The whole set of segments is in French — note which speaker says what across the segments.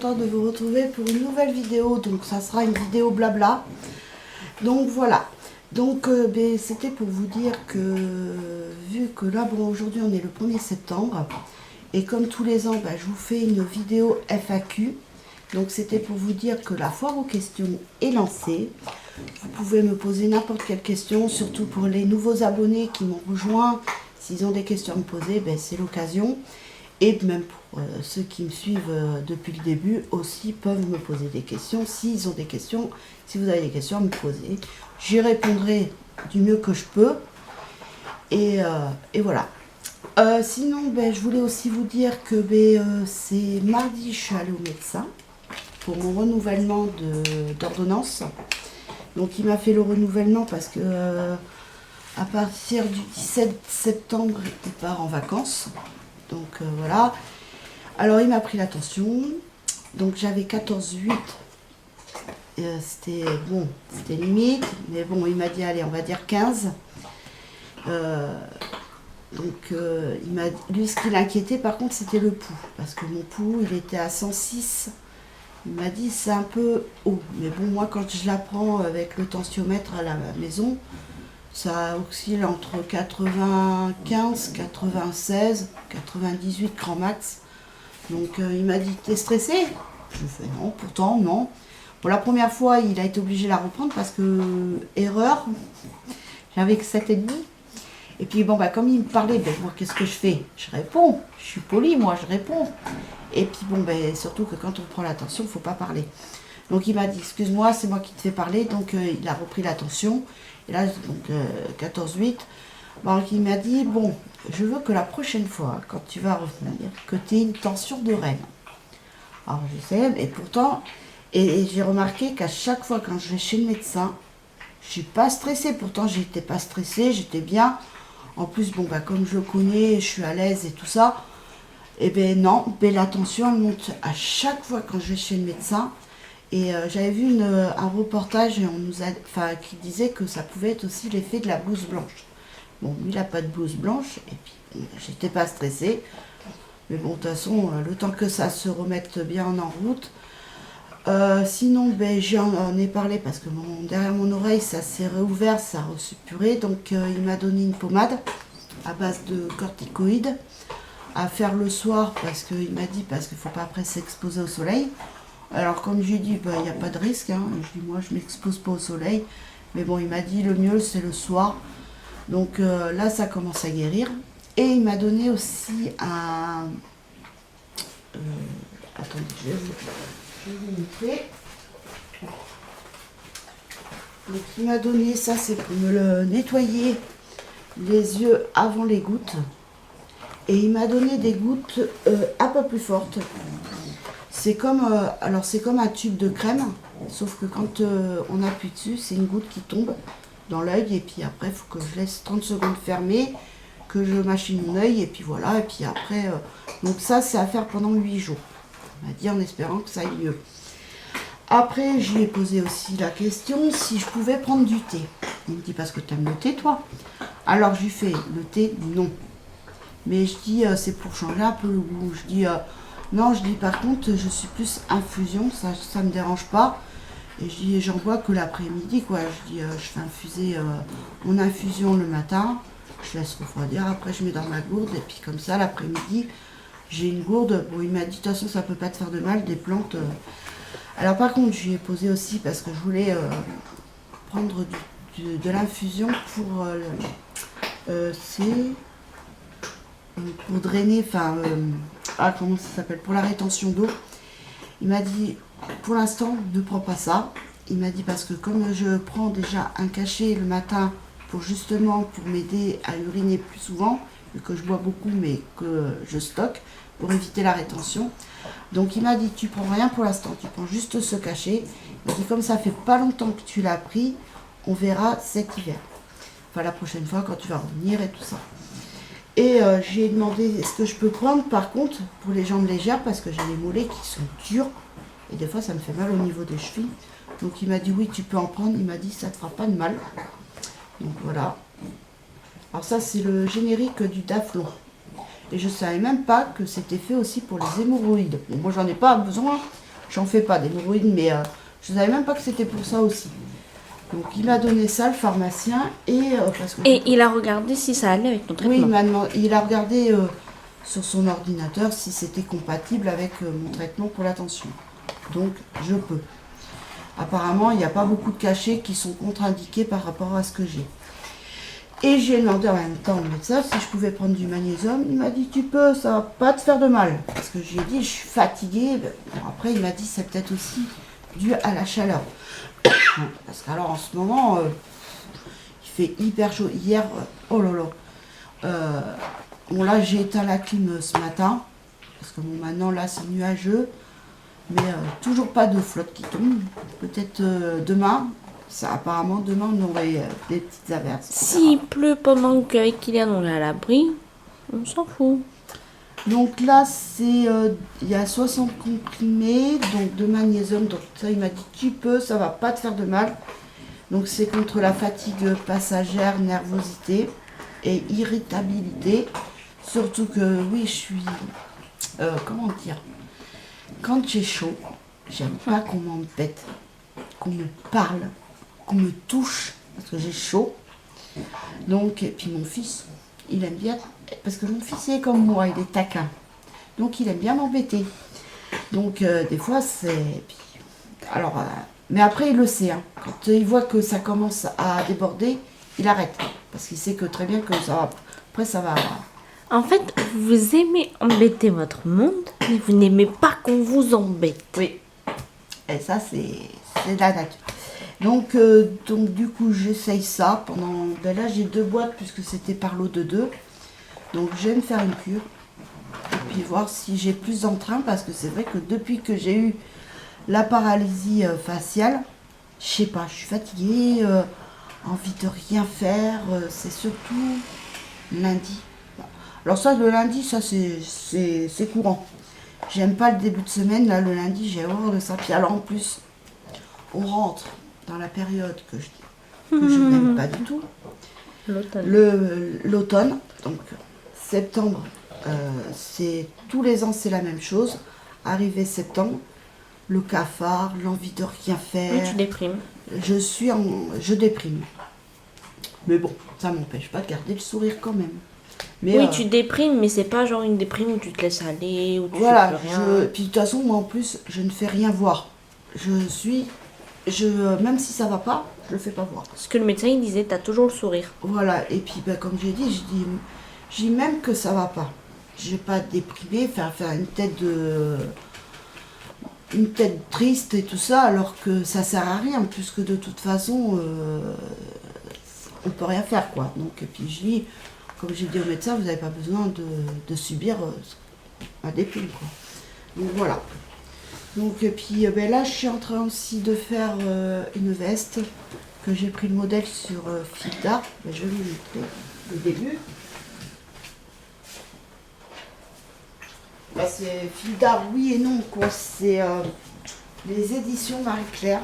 Speaker 1: contente de vous retrouver pour une nouvelle vidéo. Donc ça sera une vidéo blabla. Donc voilà. Donc c'était pour vous dire que vu que là bon aujourd'hui on est le 1er septembre et comme tous les ans je vous fais une vidéo FAQ. Donc c'était pour vous dire que la foire aux questions est lancée. Vous pouvez me poser n'importe quelle question, surtout pour les nouveaux abonnés qui m'ont rejoint. S'ils ont des questions à me poser, c'est l'occasion. Et même pour ceux qui me suivent depuis le début aussi peuvent me poser des questions. S'ils ont des questions, si vous avez des questions à me poser, j'y répondrai du mieux que je peux. Et voilà. Sinon, je voulais aussi vous dire que c'est mardi, je suis allée au médecin pour mon renouvellement d'ordonnance. Donc il m'a fait le renouvellement parce que à partir du 17 septembre, il part en vacances. Donc voilà. Alors il m'a pris la tension. Donc j'avais 14,8. C'était bon, c'était limite. Mais bon, il m'a dit allez, on va dire 15. Lui, ce qui l'inquiétait par contre, c'était le pouls. Parce que mon pouls, il était à 106. Il m'a dit c'est un peu haut. Mais bon, moi quand je la prends avec le tensiomètre à la maison, ça oscille entre 95, 96, 98 grand max. Donc il m'a dit t'es stressé? Je fais non, pourtant non. Pour la première fois, il a été obligé de la reprendre parce que erreur, j'avais que 7,5. Et puis bon, comme il me parlait, moi qu'est-ce que je fais? Je réponds, je suis polie, moi je réponds. Et puis bon, surtout que quand on prend l'attention, il ne faut pas parler. Donc il m'a dit, excuse-moi, c'est moi qui te fais parler. Donc il a repris l'attention. Et là, donc 14,8. Donc il m'a dit, bon, je veux que la prochaine fois, quand tu vas revenir, que tu aies une tension de reine. Alors je sais, et pourtant, et j'ai remarqué qu'à chaque fois quand je vais chez le médecin, je ne suis pas stressée. Pourtant, j'étais pas stressée, j'étais bien. En plus, bon, comme je le connais, je suis à l'aise et tout ça. Et non, la tension elle monte à chaque fois quand je vais chez le médecin. Et j'avais vu un reportage et qui disait que ça pouvait être aussi l'effet de la blouse blanche. Bon, lui, il n'a pas de blouse blanche. Et puis, j'étais pas stressée. Mais bon, de toute façon, le temps que ça se remette bien en route. Sinon, j'en ai parlé parce que derrière mon oreille, ça s'est réouvert, ça a resuppuré. Donc, il m'a donné une pommade à base de corticoïdes à faire le soir parce qu'il m'a dit parce qu'il ne faut pas après s'exposer au soleil. Alors comme je lui ai dit, il n'y a pas de risque, hein. Je dis moi je m'expose pas au soleil, mais bon il m'a dit le mieux c'est le soir. Donc là ça commence à guérir. Et il m'a donné aussi un... attendez, je vais vous montrer. Donc il m'a donné ça, c'est pour me le nettoyer les yeux avant les gouttes. Et il m'a donné des gouttes un peu plus fortes. C'est comme, c'est comme un tube de crème, sauf que quand on appuie dessus, c'est une goutte qui tombe dans l'œil. Et puis après, il faut que je laisse 30 secondes fermées, que je machine mon œil. Et puis voilà, et puis après... donc ça, c'est à faire pendant 8 jours. On m'a dit en espérant que ça aille mieux. Après, je lui ai posé aussi la question si je pouvais prendre du thé. Il me dit, parce que tu aimes le thé, toi? Alors, je lui fais, le thé, non. Mais je dis, c'est pour changer un peu le goût. Je dis, non, je dis, par contre, je suis plus infusion, ça me dérange pas. Et je dis, j'en bois que l'après-midi, quoi. Je dis, je fais infuser mon infusion le matin, je laisse refroidir, après je mets dans ma gourde, et puis comme ça, l'après-midi, j'ai une gourde. Bon, il m'a dit, de toute façon, ça peut pas te faire de mal, des plantes. Alors, par contre, je lui ai posé aussi, parce que je voulais prendre de l'infusion pour... pour drainer, comment ça s'appelle, pour la rétention d'eau. Il m'a dit, pour l'instant, ne prends pas ça. Il m'a dit, parce que comme je prends déjà un cachet le matin pour m'aider à uriner plus souvent, vu que je bois beaucoup, mais que je stocke, pour éviter la rétention. Donc il m'a dit, tu prends rien pour l'instant, tu prends juste ce cachet. Il m'a dit, comme ça fait pas longtemps que tu l'as pris, on verra cet hiver. Enfin, la prochaine fois, quand tu vas revenir et tout ça. Et j'ai demandé est-ce que je peux prendre par contre pour les jambes légères parce que j'ai les mollets qui sont durs et des fois ça me fait mal au niveau des chevilles. Donc il m'a dit oui tu peux en prendre, il m'a dit ça te fera pas de mal. Donc voilà. Alors ça c'est le générique du Daflon. Et je savais même pas que c'était fait aussi pour les hémorroïdes. Bon, moi j'en ai pas besoin J'en fais pas d'hémorroïdes, mais je savais même pas que c'était pour ça aussi. Donc il m'a donné ça, le pharmacien, et parce que
Speaker 2: Et il a regardé si ça allait avec ton
Speaker 1: oui,
Speaker 2: traitement.
Speaker 1: il a regardé sur son ordinateur si c'était compatible avec mon traitement pour la tension. Donc je peux. Apparemment, il n'y a pas beaucoup de cachets qui sont contre-indiqués par rapport à ce que j'ai. Et j'ai demandé en même temps au médecin si je pouvais prendre du magnésium. Il m'a dit tu peux, ça va pas te faire de mal. Parce que j'ai dit je suis fatiguée. Bon, après il m'a dit c'est peut-être aussi dû à la chaleur. Parce qu'alors en ce moment, il fait hyper chaud. Hier, oh là là. Bon là j'ai éteint la clim ce matin. Parce que bon maintenant là c'est nuageux. Mais toujours pas de flotte qui tombe. Peut-être demain. Ça, apparemment, demain, on aurait des petites averses.
Speaker 2: S'il pleut pendant qu'avec Kylian on est à l'abri, on s'en fout.
Speaker 1: Donc là, c'est il y a 60 comprimés donc de magnésium. Donc ça, il m'a dit tu peux, ça va pas te faire de mal. Donc c'est contre la fatigue passagère, nervosité et irritabilité. Surtout que oui, je suis comment dire, quand j'ai chaud, j'aime pas qu'on m'embête, qu'on me parle, qu'on me touche parce que j'ai chaud. Donc, et puis mon fils, il aime bien, parce que mon fils il est comme moi, il est taquin. Donc il aime bien m'embêter. Donc des fois c'est... Alors, mais après il le sait, hein. Quand il voit que ça commence à déborder, il arrête. Parce qu'il sait que très bien que ça va... Après ça va...
Speaker 2: En fait, vous aimez embêter votre monde, mais vous n'aimez pas qu'on vous embête.
Speaker 1: Oui. Et ça c'est la nature. Donc du coup j'essaye ça pendant... Ben là j'ai 2 boîtes puisque c'était par lot de 2. Donc je vais me faire une cure. Et puis voir si j'ai plus d'entrain parce que c'est vrai que depuis que j'ai eu la paralysie faciale, je sais pas, je suis fatiguée, envie de rien faire. C'est surtout lundi. Alors ça le lundi ça c'est courant. J'aime pas le début de semaine, là le lundi j'ai horreur de ça. Puis alors en plus on rentre dans la période que je n'aime pas du tout. L'automne, donc septembre, c'est tous les ans c'est la même chose. Arrivé septembre, le cafard, l'envie de rien faire.
Speaker 2: Oui, tu déprimes.
Speaker 1: Je déprime. Mais bon, ça m'empêche pas de garder le sourire quand même. Mais,
Speaker 2: oui, tu déprimes, mais c'est pas genre une déprime où tu te laisses aller, où tu
Speaker 1: voilà,
Speaker 2: fais plus rien.
Speaker 1: puis de toute façon, moi en plus, je ne fais rien voir. Même si ça va pas, je le fais pas voir.
Speaker 2: Ce que le médecin il disait, t'as toujours le sourire.
Speaker 1: Voilà, et puis ben, comme j'ai dit, je dis même que ça va pas. Je vais pas déprimer, faire une tête triste et tout ça, alors que ça sert à rien, puisque de toute façon, on peut rien faire, quoi. Donc, et puis je dis, comme j'ai dit au médecin, vous n'avez pas besoin de subir un déprime, quoi. Donc voilà. Donc, et puis ben, là, je suis en train aussi de faire une veste que j'ai pris le modèle sur Fildar. Ben, je vais vous montrer le début. Ben, c'est Fildar, oui et non, quoi. C'est les éditions Marie-Claire.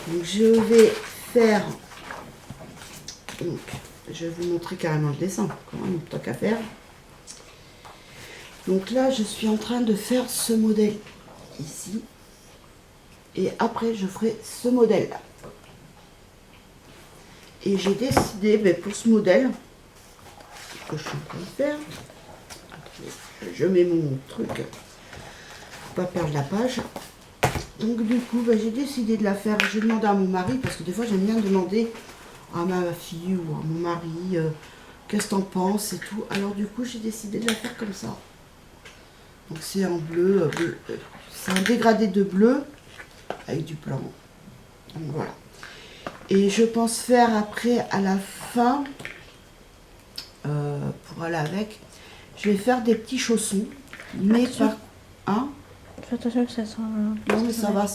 Speaker 1: Donc, je vais faire. Donc, je vais vous montrer carrément le dessin, quand même, tant qu'à faire. Donc là, je suis en train de faire ce modèle ici. Et après, je ferai ce modèle-là. Et j'ai décidé, ben, pour ce modèle, que je suis en train de faire, je mets mon truc, pour pas perdre la page. Donc du coup, ben, j'ai décidé de la faire. J'ai demandé à mon mari, parce que des fois, j'aime bien demander à ma fille ou à mon mari, qu'est-ce que t'en penses et tout. Alors du coup, j'ai décidé de la faire comme ça. Donc c'est en bleu, c'est un dégradé de bleu avec du blanc. Donc voilà. Et je pense faire après, à la fin, pour aller avec, je vais faire des petits chaussons. Mais
Speaker 2: Attention.
Speaker 1: par... Hein?
Speaker 2: Fais attention que ça sent...
Speaker 1: Non mais ça va,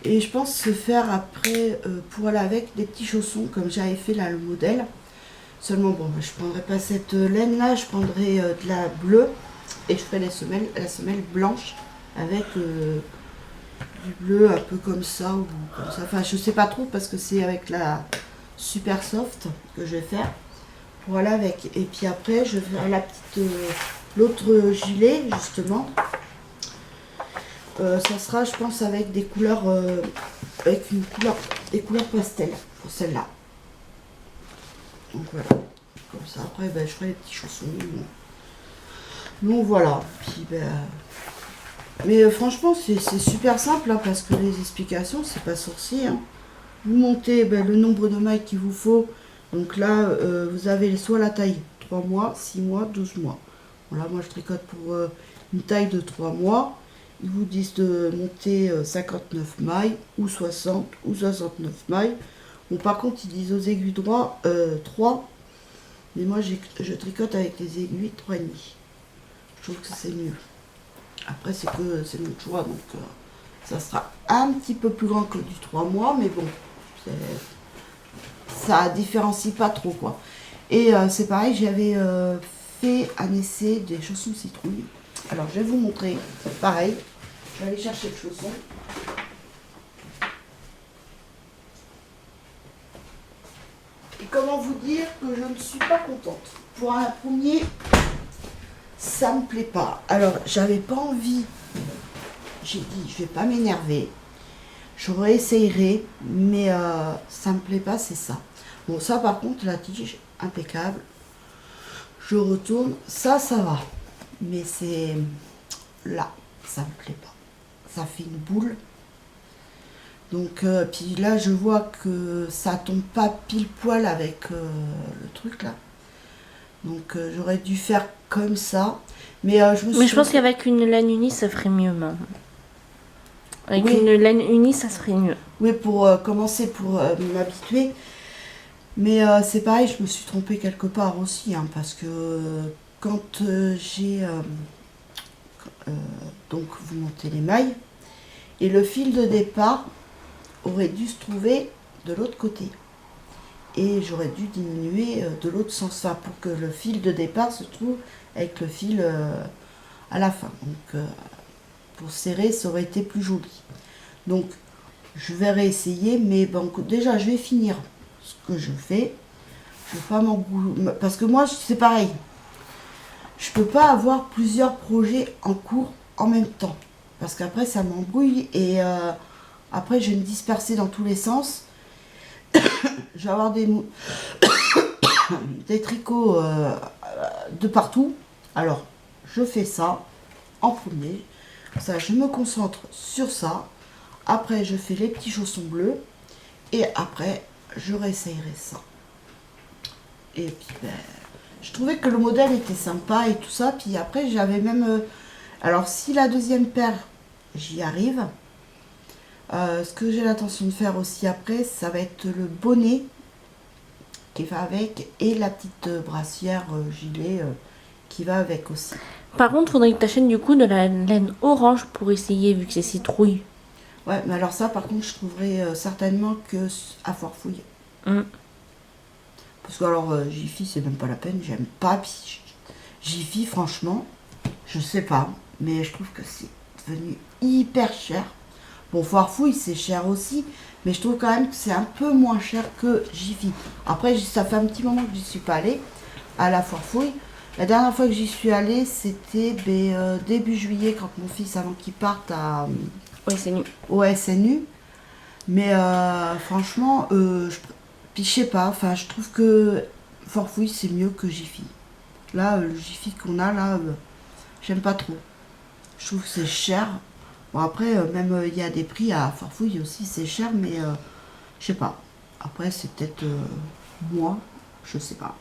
Speaker 1: Et je pense se faire après, pour aller avec, des petits chaussons, comme j'avais fait là le modèle. Seulement, bon, je ne prendrai pas cette laine-là, je prendrai de la bleue et je ferai la semelle blanche avec du bleu un peu comme ça ou comme ça. Enfin, je sais pas trop parce que c'est avec la Super Soft que je vais faire. Voilà, avec. Et puis après, je vais faire l'autre gilet, justement. ça sera, je pense, avec des couleurs, des couleurs pastel pour celle-là. Donc voilà. Comme ça, après, ben, je ferai les petits chaussons. Donc voilà. Puis, ben, mais franchement, c'est super simple hein, parce que les explications, c'est pas sorcier. Hein. Vous montez ben, le nombre de mailles qu'il vous faut. Donc là, vous avez soit la taille 3 mois, 6 mois, 12 mois. Voilà, moi je tricote pour une taille de 3 mois. Ils vous disent de monter 59 mailles ou 60 ou 69 mailles. Bon, par contre, ils disent aux aiguilles droits 3. Mais moi, je tricote avec les aiguilles 3,5. Je trouve que c'est mieux. Après, c'est mon choix. Donc, ça sera un petit peu plus grand que du 3 mois. Mais bon, ça différencie pas trop, quoi. Et c'est pareil, j'avais fait un essai des chaussons citrouille. Alors, je vais vous montrer. Pareil. Je vais aller chercher le chausson. Et comment vous dire que je ne suis pas contente. Pour un premier, ça me plaît pas. Alors, j'avais pas envie. J'ai dit, je vais pas m'énerver. Je réessayerai, mais ça me plaît pas, c'est ça. Bon, ça par contre, la tige, impeccable. Je retourne, ça va. Mais c'est là, ça me plaît pas. Ça fait une boule. Donc, puis là, je vois que ça tombe pas pile poil avec le truc là. Donc, j'aurais dû faire comme ça. Mais
Speaker 2: je pense qu'avec une laine unie, ça ferait mieux, maman. Avec
Speaker 1: oui.
Speaker 2: une laine unie, ça serait mieux.
Speaker 1: Oui, pour commencer, pour m'habituer. Mais c'est pareil, je me suis trompée quelque part aussi. Hein, parce que quand j'ai... donc, vous montez les mailles. Et le fil de départ aurait dû se trouver de l'autre côté. Et j'aurais dû diminuer de l'autre sens, enfin, pour que le fil de départ se trouve avec le fil à la fin. Donc, pour serrer, ça aurait été plus joli. Donc, je vais réessayer, mais bon, déjà, je vais finir ce que je fais. Je vais pas m'embrouiller, parce que moi, c'est pareil. Je peux pas avoir plusieurs projets en cours en même temps. Parce qu'après, ça m'embrouille et après, je vais me disperser dans tous les sens. Je vais avoir des tricots de partout. Alors, je fais ça en premier. Ça, je me concentre sur ça. Après, je fais les petits chaussons bleus. Et après, je réessayerai ça. Et puis, ben, je trouvais que le modèle était sympa et tout ça. Puis après, j'avais même... alors, si la deuxième paire, j'y arrive. Ce que j'ai l'intention de faire aussi après, ça va être le bonnet qui va avec et la petite brassière gilet qui va avec aussi.
Speaker 2: Par contre, il faudrait que tu achètes du coup de la laine orange pour essayer, vu que c'est citrouille.
Speaker 1: Ouais, mais alors ça, par contre, je trouverai certainement que à Foire-Fouille. Parce que alors, Jiffy, c'est même pas la peine, j'aime pas. Puis Jiffy, franchement, je sais pas, mais je trouve que c'est devenu hyper cher. Bon, Foire-Fouille, c'est cher aussi, mais je trouve quand même que c'est un peu moins cher que Jiffy. Après, ça fait un petit moment que j'y suis pas allée, à la Foire-Fouille. La dernière fois que j'y suis allée, c'était début juillet, quand mon fils, avant qu'il parte au SNU. Mais franchement, puis je sais pas, enfin, je trouve que Foire-Fouille, c'est mieux que Jiffy. Là, le Jiffy qu'on a, là, j'aime pas trop. Je trouve que c'est cher. Bon, après, même il y a des prix à Foire-Fouille aussi, c'est cher, mais je sais pas. Après, c'est peut-être moi, je sais pas.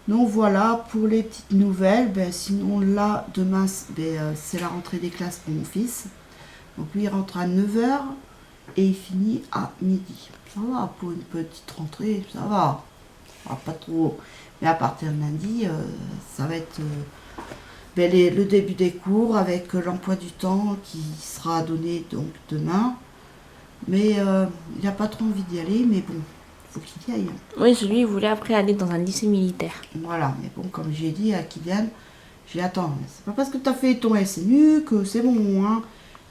Speaker 1: Donc voilà, pour les petites nouvelles. Ben, sinon, là, demain, c'est la rentrée des classes pour mon fils. Donc lui, il rentre à 9h et il finit à midi. Ça va, pour une petite rentrée, ça va. Ah, pas trop. Mais à partir de lundi, ça va être... le début des cours avec l'emploi du temps qui sera donné donc demain. Mais il n'a pas trop envie d'y aller, mais bon, il faut qu'il y aille.
Speaker 2: Oui, lui, il voulait après aller dans un lycée militaire.
Speaker 1: Voilà, mais bon, comme j'ai dit à Kylian, j'ai dit, attends, c'est pas parce que tu as fait ton SNU que c'est bon, hein.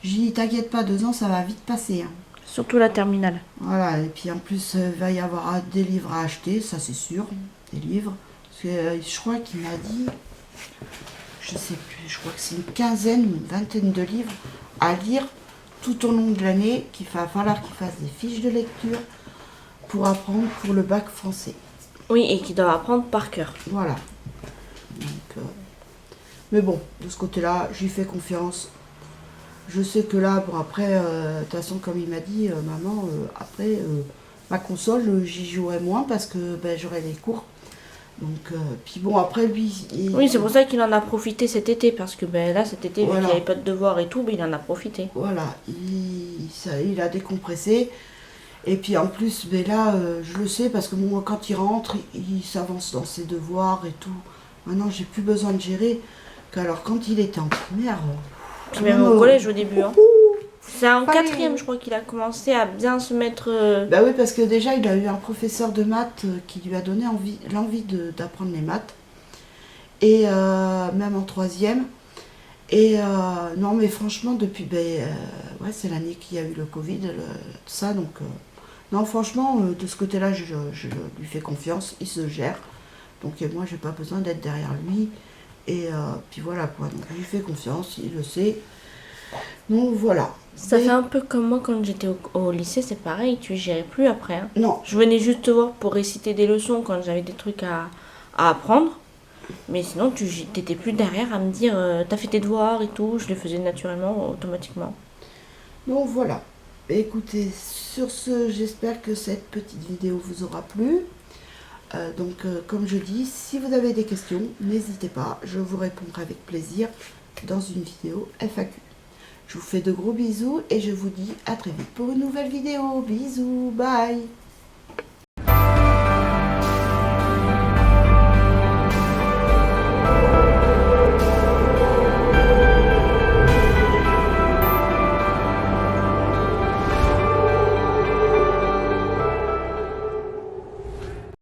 Speaker 1: J'ai dit, t'inquiète pas, 2 ans, ça va vite passer. Hein.
Speaker 2: Surtout la terminale.
Speaker 1: Voilà, et puis en plus, il va y avoir des livres à acheter, ça c'est sûr, des livres. Parce que je crois qu'il m'a dit... je sais plus, je crois que c'est une quinzaine ou une vingtaine de livres à lire tout au long de l'année, qu'il va falloir qu'il fasse des fiches de lecture pour apprendre pour le bac français.
Speaker 2: Oui, et qui doivent apprendre par cœur.
Speaker 1: Voilà. Donc, mais bon, de ce côté-là, j'y fais confiance. Je sais que là, bon après, de toute façon, comme il m'a dit, maman, après, ma console, j'y jouerai moins parce que ben, j'aurai les cours. Donc, puis bon, après, lui...
Speaker 2: Oui, c'est pour ça qu'il en a profité cet été, parce que ben, là, cet été, vu
Speaker 1: Voilà.
Speaker 2: qu'il n'y avait pas de devoirs et tout, ben, il en a profité.
Speaker 1: Voilà, il a décompressé. Et puis en plus, ben là, je le sais parce que moi, quand il rentre, il s'avance dans ses devoirs et tout. Maintenant, j'ai plus besoin de gérer. Qu'alors, quand il était en primaire...
Speaker 2: Puis même au collège au début. Hein. C'est en
Speaker 1: Fallait-
Speaker 2: quatrième, je crois qu'il a commencé à bien se mettre...
Speaker 1: Bah oui, parce que déjà, il a eu un professeur de maths qui lui a donné l'envie d'apprendre les maths. Et même en troisième. Et non, mais franchement, depuis... ouais, c'est l'année qu'il y a eu le Covid, tout ça. Donc, non, franchement, de ce côté-là, je lui fais confiance. Il se gère. Donc, moi, j'ai pas besoin d'être derrière lui. Et puis voilà, quoi. Donc, je lui fais confiance, il le sait. Donc, voilà.
Speaker 2: Ça
Speaker 1: Mais-
Speaker 2: fait un peu comme moi quand j'étais au lycée, c'est pareil, tu gérais plus après. Hein.
Speaker 1: Non,
Speaker 2: Je venais juste te voir pour réciter des leçons quand j'avais des trucs à apprendre. Mais sinon, tu t'étais plus derrière à me dire t'as fait tes devoirs et tout. Je les faisais naturellement, automatiquement.
Speaker 1: donc voilà. Écoutez, sur ce, j'espère que cette petite vidéo vous aura plu. Comme je dis, si vous avez des questions, n'hésitez pas, je vous répondrai avec plaisir dans une vidéo FAQ. Je vous fais de gros bisous et je vous dis à très vite pour une nouvelle vidéo. Bisous, bye!